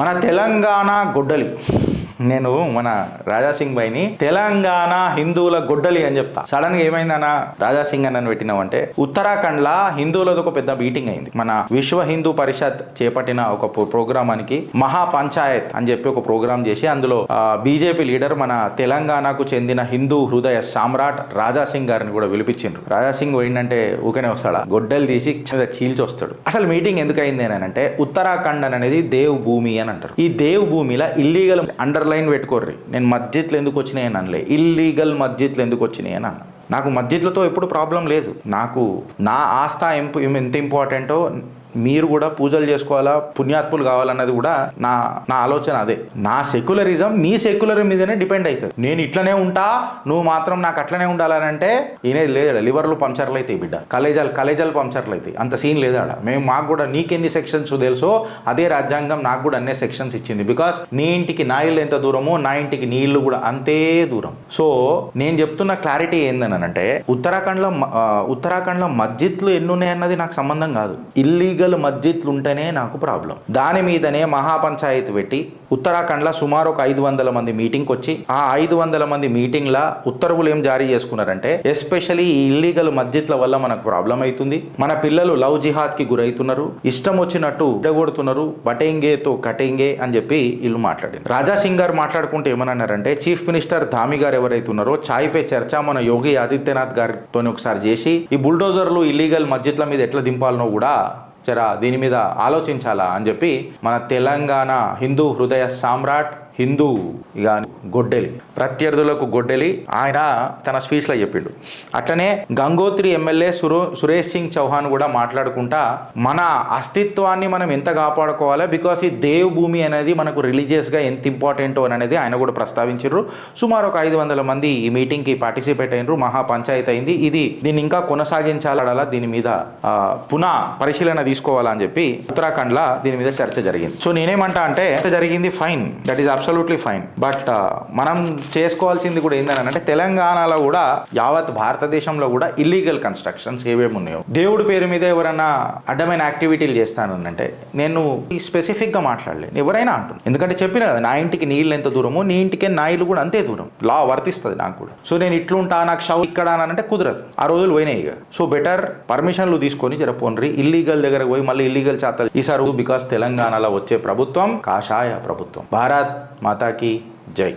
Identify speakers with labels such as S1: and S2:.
S1: మన తెలంగాణ గొడ్డలి. నేను మన రాజాసింగ్ భాయ్ని తెలంగాణ హిందువుల గొడ్డలి అని చెప్తా. సడన్ గా ఏమైందన్నా రాజాసింగ్ అని పెట్టినామంటే, ఉత్తరాఖండ్ లా హిందువులది ఒక పెద్ద మీటింగ్ అయింది. మన విశ్వ హిందూ పరిషత్ చేపట్టిన ఒక ప్రోగ్రామానికి మహా పంచాయత్ అని చెప్పి ఒక ప్రోగ్రామ్ చేసి అందులో బీజేపీ లీడర్ మన తెలంగాణకు చెందిన హిందూ హృదయ సామ్రాట్ రాజాసింగ్ గారిని కూడా పిలిపించిండ్రు. రాజాసింగ్ పోయిందంటే ఊకనే వస్తాడా, గొడ్డలు తీసి చీల్చి వస్తాడు. అసలు మీటింగ్ ఎందుకు అయింది అని అంటే, ఉత్తరాఖండ్ అనేది దేవ్ భూమి అని అంటారు. ఈ దేవ్ భూమిలో ఇల్లీగల్ లైన్ పెట్టుకోర్రి. నేను మస్జిద్లు ఎందుకు వచ్చినాయి అని అనలే, ఇల్లీగల్ మస్జిద్లు ఎందుకు వచ్చినాయి అని అన్న. నాకు మస్జిద్లతో ఎప్పుడు ప్రాబ్లం లేదు. నాకు నా ఆస్థ ఎంత ఇంపార్టెంటో మీరు కూడా పూజలు చేసుకోవాలా, పుణ్యాత్ములు కావాలన్నది కూడా నా ఆలోచన అదే. నా సెక్యులరిజం నీ సెక్యులర్ మీదనే డిపెండ్ అవుతుంది. నేను ఇట్లనే ఉంటా, నువ్వు మాత్రం నాకు అట్లనే ఉండాలని అంటే ఈయనేది లేదా. లివర్లు పంచర్లు అవుతాయి బిడ్డ, కలేజాలు పంచర్లు అవుతాయి. అంత సీన్ లేదాడ. మాకు కూడా నీకెన్ని సెక్షన్స్ తెలుసో అదే రాజ్యాంగం నాకు కూడా అన్నే సెక్షన్స్ ఇచ్చింది. బికాస్ నీ ఇంటికి నా ఇల్లు ఎంత దూరమో నా ఇంటికి నీ ఇల్లు కూడా అంతే దూరం. సో నేను చెప్తున్న క్లారిటీ ఏందని అంటే, ఉత్తరాఖండ్లో మస్జిద్లు ఎన్ని ఉన్నాయన్నది నాకు సంబంధం కాదు. ఇల్లీగల్ మస్జిద్లు ఉంటేనే నాకు ప్రాబ్లం. దాని మీదనే మహాపంచాయతీ పెట్టి ఉత్తరాఖండ్లో సుమారు ఒక 500 మంది మీటింగ్కి వచ్చి, ఆ 500 మంది మీటింగ్లా ఉత్తర్వులు ఏం జారీ చేసుకున్నారంటే, ఎస్పెషలీ ఈ ఇల్లీగల్ మస్జిద్ల వల్ల మనకు ప్రాబ్లం అవుతుంది, మన పిల్లలు లవ్ జిహాద్ కి గురవుతున్నారు, ఇష్టం వచ్చినట్టు ఇడగొడుతున్నారు, బటేంగేతో కటేంగే అని చెప్పి వీళ్ళు మాట్లాడారు. రాజాసింగ్ గారు మాట్లాడుకుంటే ఏమన్నారంటే, చీఫ్ మినిస్టర్ ధామి గారు ఎవరైతే ఉన్నారో చాయ్ పే చర్చ మన యోగి ఆదిత్యనాథ్ గారితో ఒకసారి చేసి, ఈ బుల్డోజర్లు ఇల్లీగల్ మస్జిద్ల మీద ఎట్లా దింపాలనో కూడా జరా దీని మీద ఆలోచించాలా అని చెప్పి మన తెలంగాణ హిందూ హృదయ సామ్రాట్, హిందూ ఇక గొడ్డలి, ప్రత్యర్థులకు గొడ్డలి ఆయన తన స్పీచ్లో చెప్పిండు. అట్లనే గంగోత్రి ఎమ్మెల్యే సురేష్ సింగ్ చౌహాన్ కూడా మాట్లాడుకుంటా మన అస్తిత్వాన్ని మనం ఎంత కాపాడుకోవాలో, బికాస్ ఈ దేవ్ భూమి అనేది మనకు రిలీజియస్గా ఎంత ఇంపార్టెంటో అనేది ఆయన కూడా ప్రస్తావించారు. సుమారు ఒక 500 మంది ఈ మీటింగ్కి పార్టిసిపేట్ అయినరు. మహా పంచాయతీ అయింది. దీన్ని ఇంకా కొనసాగించాలా, దీని మీద పునః పరిశీలన తీసుకోవాలా అని చెప్పి ఉత్తరాఖండ్లో దీని మీద చర్చ జరిగింది. సో నేనేమంటా అంటే, జరిగింది fine, that is absolutely fine. But మనం చేసుకోవాల్సింది కూడా ఏంటంటే, తెలంగాణలో కూడా యావత్ భారతదేశంలో కూడా ఇల్లీగల్ కన్స్ట్రక్షన్స్ ఏవేమి ఉన్నాయో, దేవుడి పేరు మీద ఎవరైనా అడ్డమైన యాక్టివిటీలు చేస్తానంటే నేను స్పెసిఫిక్గా మాట్లాడలేను, ఎవరైనా అంటుంది. ఎందుకంటే చెప్పిన కదా, నా ఇంటికి నీళ్ళు ఎంత దూరమో నీ ఇంటికి నా ఇల్లు కూడా అంతే దూరం, లా వర్తిస్తుంది నాకు కూడా. సో నేను ఇట్లుంటా, నాకు షౌ ఇక్కడ అంటే కుదరదు. ఆ రోజులు పోయినాయి ఇక. సో బెటర్ పర్మిషన్లు తీసుకొని జరపోండి. ఇల్లీగల్ దగ్గర పోయి మళ్ళీ ఇల్లీగల్ చేస్తారు ఈసారి. బికాస్ తెలంగాణలో వచ్చే ప్రభుత్వం కాషాయ ప్రభుత్వం. భారత్ మాతాకి జై.